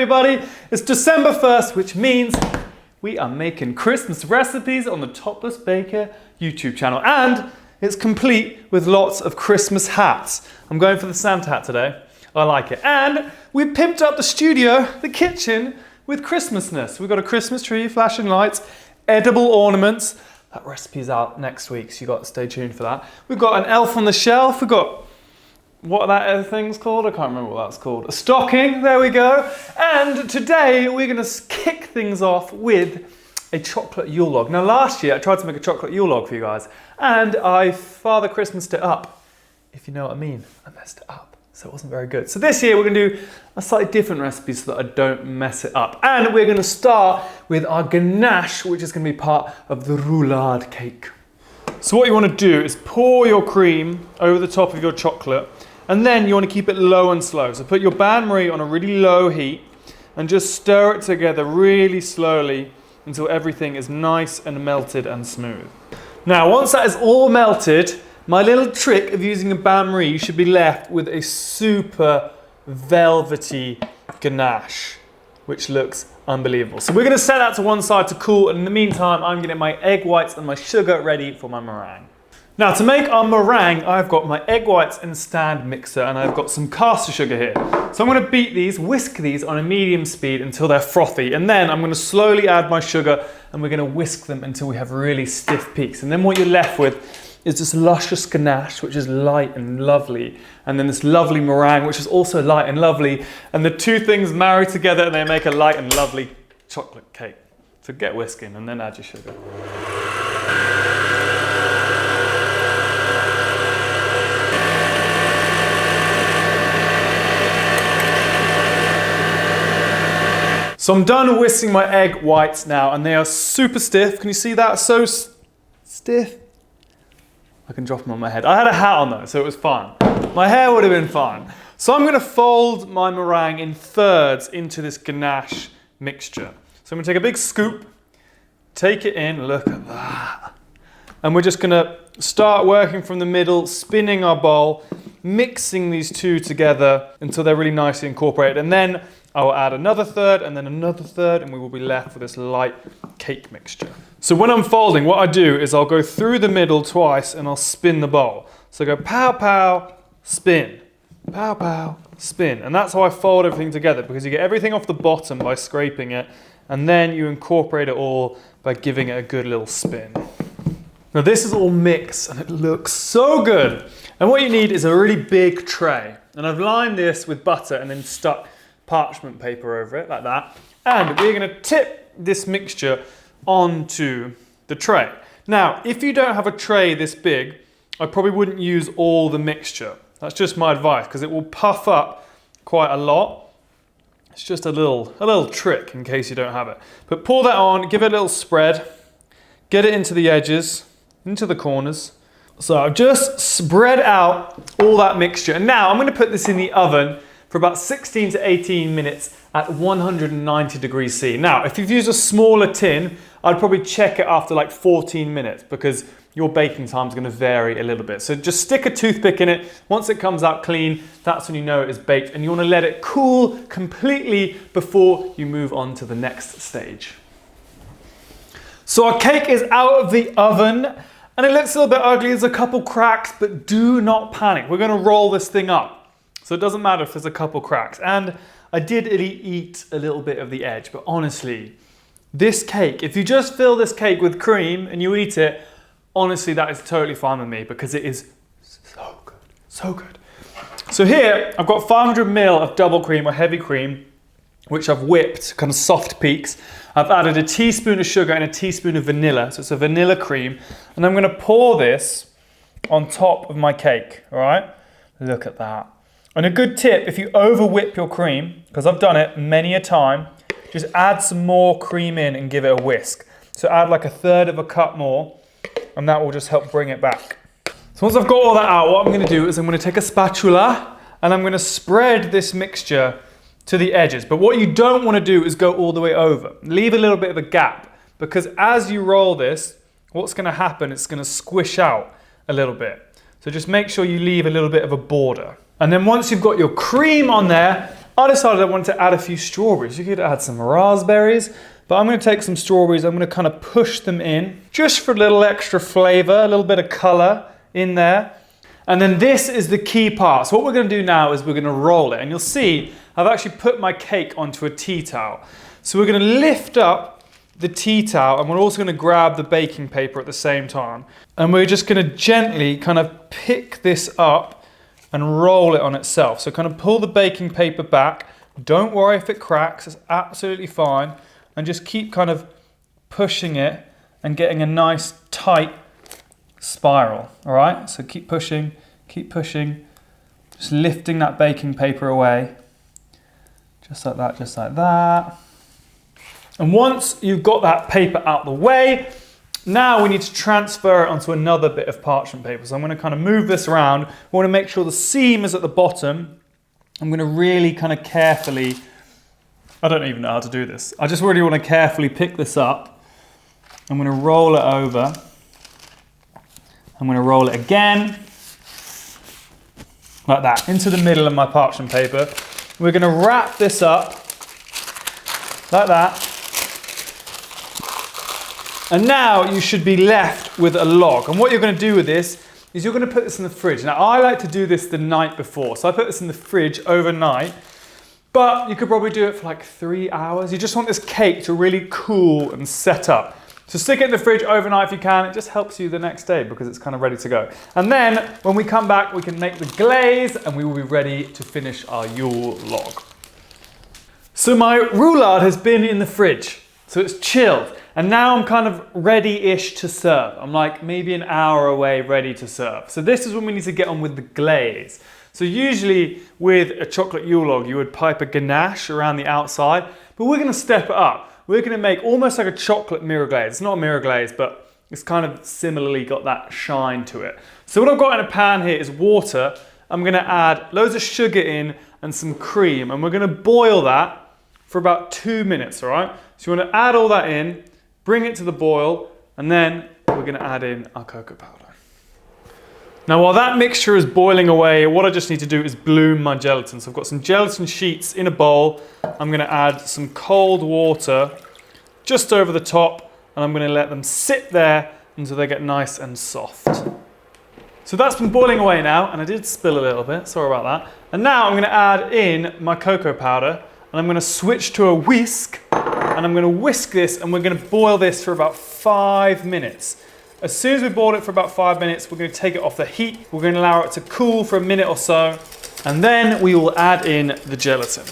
everybody. It's December 1st, which means we are making Christmas recipes on the Topless Baker YouTube channel. And it's complete with lots of Christmas hats. I'm going for the Santa hat today. I like it. And we pimped up the studio, the kitchen, with Christmasness. We've got a Christmas tree, flashing lights, edible ornaments. That recipe's out next week, so you've got to stay tuned for that. We've got an elf on the shelf. We've got, what that other thing's called? I can't remember what that's called. A stocking, there we go. And today we're gonna kick things off with a chocolate Yule log. Now last year I tried to make a chocolate Yule log for you guys, and I Father Christmased it up. If you know what I mean, I messed it up. So it wasn't very good. So this year we're gonna do a slightly different recipe so that I don't mess it up. And we're gonna start with our ganache, which is gonna be part of the roulade cake. So what you wanna do is pour your cream over the top of your chocolate, and then you wanna keep it low and slow. So put your bain-marie on a really low heat and just stir it together really slowly until everything is nice and melted and smooth. Now, once that is all melted, my little trick of using a bain-marie, you should be left with a super velvety ganache, which looks unbelievable. So we're gonna set that to one side to cool, and in the meantime, I'm getting my egg whites and my sugar ready for my meringue. Now, to make our meringue, I've got my egg whites in a stand mixer, and I've got some caster sugar here. So I'm gonna beat these, whisk these on a medium speed until they're frothy, and then I'm gonna slowly add my sugar, and we're gonna whisk them until we have really stiff peaks. And then what you're left with is this luscious ganache, which is light and lovely, and then this lovely meringue, which is also light and lovely, and the two things marry together and they make a light and lovely chocolate cake. So get whisking and then add your sugar. So I'm done whisking my egg whites now, and they are super stiff. Can you see that? So stiff. I can drop them on my head. I had a hat on though, so it was fine. My hair would have been fine. So I'm gonna fold my meringue in thirds into this ganache mixture. So I'm gonna take a big scoop, take it in, look at that. And we're just gonna start working from the middle, spinning our bowl, mixing these two together until they're really nicely incorporated. And then I will add another third and then another third, and we will be left with this light cake mixture. So when I'm folding, what I do is I'll go through the middle twice and I'll spin the bowl. So I go pow, pow, spin, pow, pow, spin. And that's how I fold everything together, because you get everything off the bottom by scraping it, and then you incorporate it all by giving it a good little spin. Now this is all mixed and it looks so good. And what you need is a really big tray. And I've lined this with butter and then stuck parchment paper over it like that. And we're gonna tip this mixture onto the tray. Now, if you don't have a tray this big, I probably wouldn't use all the mixture. That's just my advice, because it will puff up quite a lot. It's just a little trick in case you don't have it. But pour that on, give it a little spread, get it into the edges, into the corners. So I've just spread out all that mixture. And now I'm gonna put this in the oven for about 16 to 18 minutes at 190 degrees C. Now, if you've used a smaller tin, I'd probably check it after like 14 minutes, because your baking time is going to vary a little bit. So just stick a toothpick in it. Once it comes out clean, that's when you know it is baked, and you want to let it cool completely before you move on to the next stage. So our cake is out of the oven, and it looks a little bit ugly. There's a couple cracks, but do not panic. We're going to roll this thing up. So it doesn't matter if there's a couple cracks. And I did eat a little bit of the edge, but honestly, this cake, if you just fill this cake with cream and you eat it, honestly, that is totally fine with me, because it is so good, so good. So here, I've got 500 ml of double cream or heavy cream, which I've whipped, kind of soft peaks. I've added a teaspoon of sugar and a teaspoon of vanilla, so it's a vanilla cream. And I'm gonna pour this on top of my cake, all right? Look at that. And a good tip, if you over whip your cream, because I've done it many a time, just add some more cream in and give it a whisk. So add like 1/3 of a cup more, and that will just help bring it back. So once I've got all that out, what I'm gonna do is I'm gonna take a spatula and I'm gonna spread this mixture to the edges. But what you don't wanna do is go all the way over. Leave a little bit of a gap, because as you roll this, what's gonna happen, it's gonna squish out a little bit. So just make sure you leave a little bit of a border. And then once you've got your cream on there, I decided I wanted to add a few strawberries. You could add some raspberries, but I'm going to take some strawberries, I'm going to kind of push them in, just for a little extra flavor, a little bit of color in there. And then this is the key part. So what we're going to do now is we're going to roll it. And you'll see I've actually put my cake onto a tea towel. So we're going to lift up the tea towel, and we're also going to grab the baking paper at the same time. And we're just going to gently kind of pick this up and roll it on itself. So kind of pull the baking paper back. Don't worry if it cracks, it's absolutely fine. And just keep kind of pushing it and getting a nice tight spiral, all right? So keep pushing, just lifting that baking paper away. Just like that, just like that. And once you've got that paper out the way, now we need to transfer it onto another bit of parchment paper. So I'm going to kind of move this around. I want to make sure the seam is at the bottom. I'm going to really kind of carefully, I don't even know how to do this. I just really want to carefully pick this up. I'm going to roll it over. I'm going to roll it again, like that, into the middle of my parchment paper. We're going to wrap this up, like that. And now you should be left with a log. And what you're going to do with this is you're going to put this in the fridge. Now I like to do this the night before. So I put this in the fridge overnight, but you could probably do it for like 3 hours. You just want this cake to really cool and set up. So stick it in the fridge overnight if you can. It just helps you the next day because it's kind of ready to go. And then when we come back, we can make the glaze and we will be ready to finish our Yule log. So my roulade has been in the fridge, so it's chilled. And now I'm kind of ready-ish to serve. I'm like maybe an hour away, ready to serve. So this is when we need to get on with the glaze. So usually with a chocolate Yule log, you would pipe a ganache around the outside, but we're gonna step it up. We're gonna make almost like a chocolate mirror glaze. It's not a mirror glaze, but it's kind of similarly got that shine to it. So what I've got in a pan here is water. I'm gonna add loads of sugar in and some cream, and we're gonna boil that for about 2 minutes, all right? So you wanna add all that in, bring it to the boil, and then we're gonna add in our cocoa powder. Now while that mixture is boiling away, what I just need to do is bloom my gelatin. So I've got some gelatin sheets in a bowl. I'm gonna add some cold water just over the top, and I'm gonna let them sit there until they get nice and soft. So that's been boiling away now, and I did spill a little bit, sorry about that. And now I'm gonna add in my cocoa powder, and I'm gonna switch to a whisk, and I'm gonna whisk this, and we're gonna boil this for about 5 minutes. As soon as we boil it for about 5 minutes, we're going to take it off the heat. We're going to allow it to cool for a minute or so, and then we will add in the gelatin.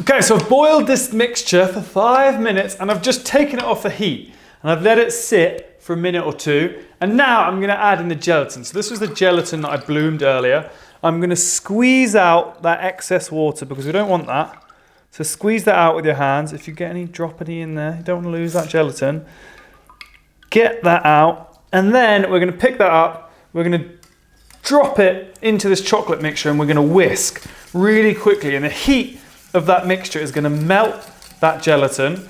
Okay, so I've boiled this mixture for 5 minutes, and I've just taken it off the heat, and I've let it sit for a minute or two, and now I'm going to add in the gelatin. So this was the gelatin that I bloomed earlier. I'm going to squeeze out that excess water because we don't want that. So squeeze that out with your hands. If you get any, drop any in there. You don't want to lose that gelatin. Get that out, and then we're going to pick that up, we're going to drop it into this chocolate mixture, and we're going to whisk really quickly, and the heat of that mixture is going to melt that gelatin.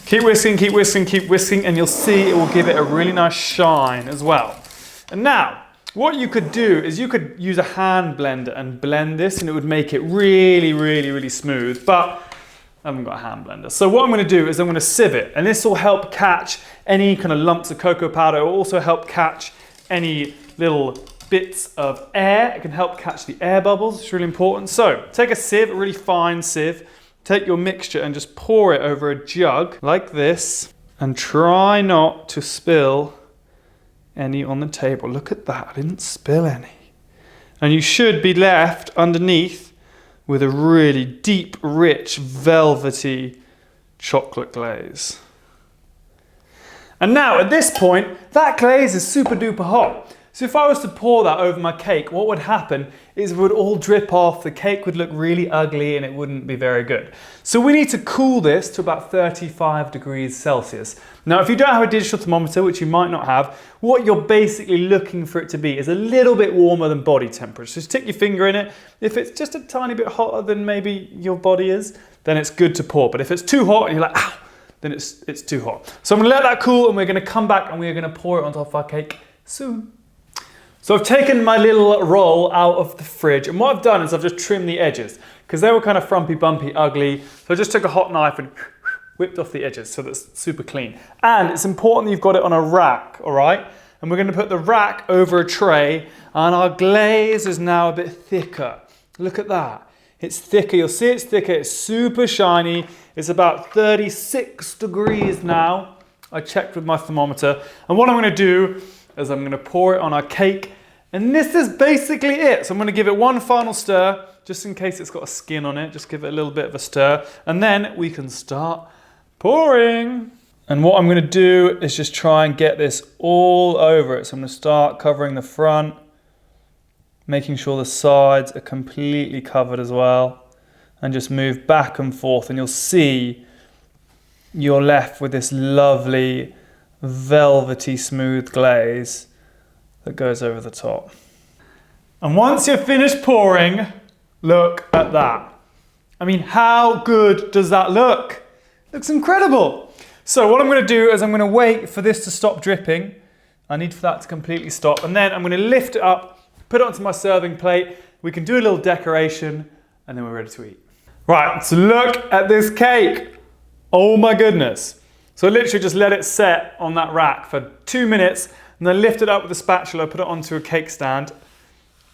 Keep whisking, keep whisking, keep whisking, and you'll see it will give it a really nice shine as well. And now, what you could do is you could use a hand blender and blend this, and it would make it really, really, really smooth, but I haven't got a hand blender. So what I'm going to do is I'm going to sieve it, and this will help catch any kind of lumps of cocoa powder. It will also help catch any little bits of air. It can help catch the air bubbles. It's really important. So take a sieve, a really fine sieve, take your mixture and just pour it over a jug like this, and try not to spill any on the table. Look at that, I didn't spill any. And you should be left underneath with a really deep, rich, velvety chocolate glaze. And now at this point, that glaze is super duper hot. So if I was to pour that over my cake, what would happen is it would all drip off, the cake would look really ugly, and it wouldn't be very good. So we need to cool this to about 35 degrees Celsius. Now, if you don't have a digital thermometer, which you might not have, what you're basically looking for it to be is a little bit warmer than body temperature. So stick your finger in it. If it's just a tiny bit hotter than maybe your body is, then it's good to pour. But if it's too hot and you're like, ow, then it's too hot. So I'm gonna let that cool, and we're gonna come back and we're gonna pour it on top of our cake soon. So I've taken my little roll out of the fridge, and what I've done is I've just trimmed the edges because they were kind of frumpy, bumpy, ugly. So I just took a hot knife and whipped off the edges so that's super clean. And it's important that you've got it on a rack, all right? And we're going to put the rack over a tray, and our glaze is now a bit thicker. Look at that. It's thicker. You'll see it's thicker. It's super shiny. It's about 36 degrees now. I checked with my thermometer. And what I'm going to do is I'm going to pour it on our cake. And this is basically it. So I'm going to give it one final stir, just in case it's got a skin on it. Just give it a little bit of a stir. And then we can start pouring. And what I'm going to do is just try and get this all over it. So I'm going to start covering the front, making sure the sides are completely covered as well, and just move back and forth, and you'll see you're left with this lovely velvety smooth glaze that goes over the top. And once you're finished pouring, look at that. I mean, how good does that look? Looks incredible. So what I'm going to do is I'm going to wait for this to stop dripping. I need for that to completely stop, and then I'm going to lift it up, put it onto my serving plate. We can do a little decoration, and then we're ready to eat. Right, so look at this cake. Oh my goodness. So I literally just let it set on that rack for 2 minutes, and then lift it up with a spatula, put it onto a cake stand.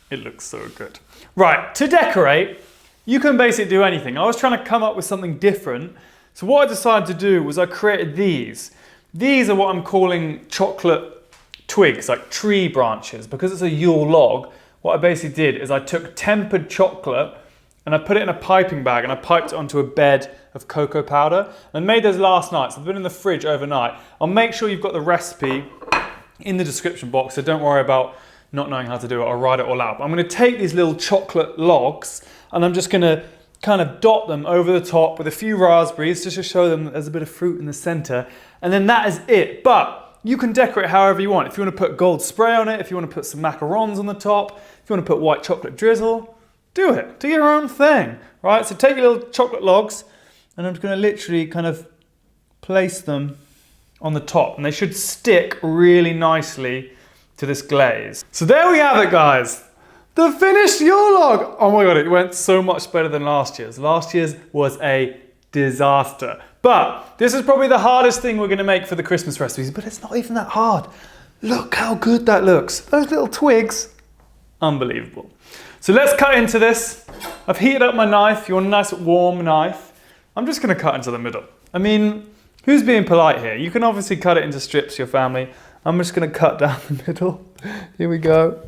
It looks so good. Right, to decorate, you can basically do anything. I was trying to come up with something different. So what I decided to do was I created these. These are what I'm calling chocolate twigs, like tree branches. Because it's a Yule log, what I basically did is I took tempered chocolate and I put it in a piping bag and I piped it onto a bed of cocoa powder. I made those last night, so they've been in the fridge overnight. I'll make sure you've got the recipe in the description box, so don't worry about not knowing how to do it. I'll write it all out. But I'm going to take these little chocolate logs and I'm just going to kind of dot them over the top with a few raspberries just to show them that there's a bit of fruit in the center. And then that is it. But you can decorate however you want. If you want to put gold spray on it, if you want to put some macarons on the top, if you want to put white chocolate drizzle, do it. Do your own thing, right? So take your little chocolate logs and I'm just going to literally kind of place them on the top, and they should stick really nicely to this glaze. So there we have it, guys. The finished Yule log. Oh my God, it went so much better than last year's. Last year's was a disaster. But this is probably the hardest thing we're going to make for the Christmas recipes, but it's not even that hard. Look how good that looks. Those little twigs, unbelievable. So let's cut into this. I've heated up my knife. You want a nice warm knife. I'm just going to cut into the middle. I mean, who's being polite here? You can obviously cut it into strips, your family. I'm just going to cut down the middle. Here we go.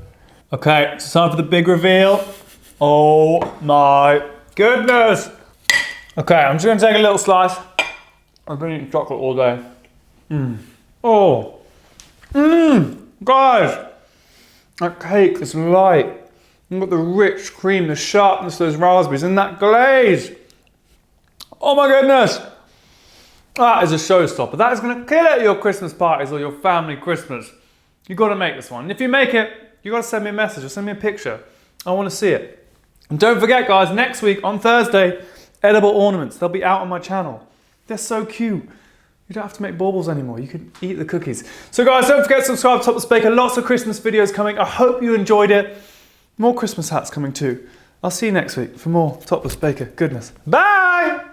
Okay, it's time for the big reveal. Oh my goodness. Okay, I'm just going to take a little slice. I've been eating chocolate all day. Oh. Guys. That cake is light. You've got the rich cream, the sharpness of those raspberries, and that glaze. Oh my goodness. That is a showstopper. That is going to kill it at your Christmas parties or your family Christmas. You've got to make this one. And if you make it, you've got to send me a message or send me a picture. I want to see it. And don't forget, guys, next week on Thursday, edible ornaments. They'll be out on my channel. They're so cute. You don't have to make baubles anymore. You can eat the cookies. So guys, don't forget to subscribe to Topless Baker. Lots of Christmas videos coming. I hope you enjoyed it. More Christmas hats coming too. I'll see you next week for more Topless Baker goodness. Bye!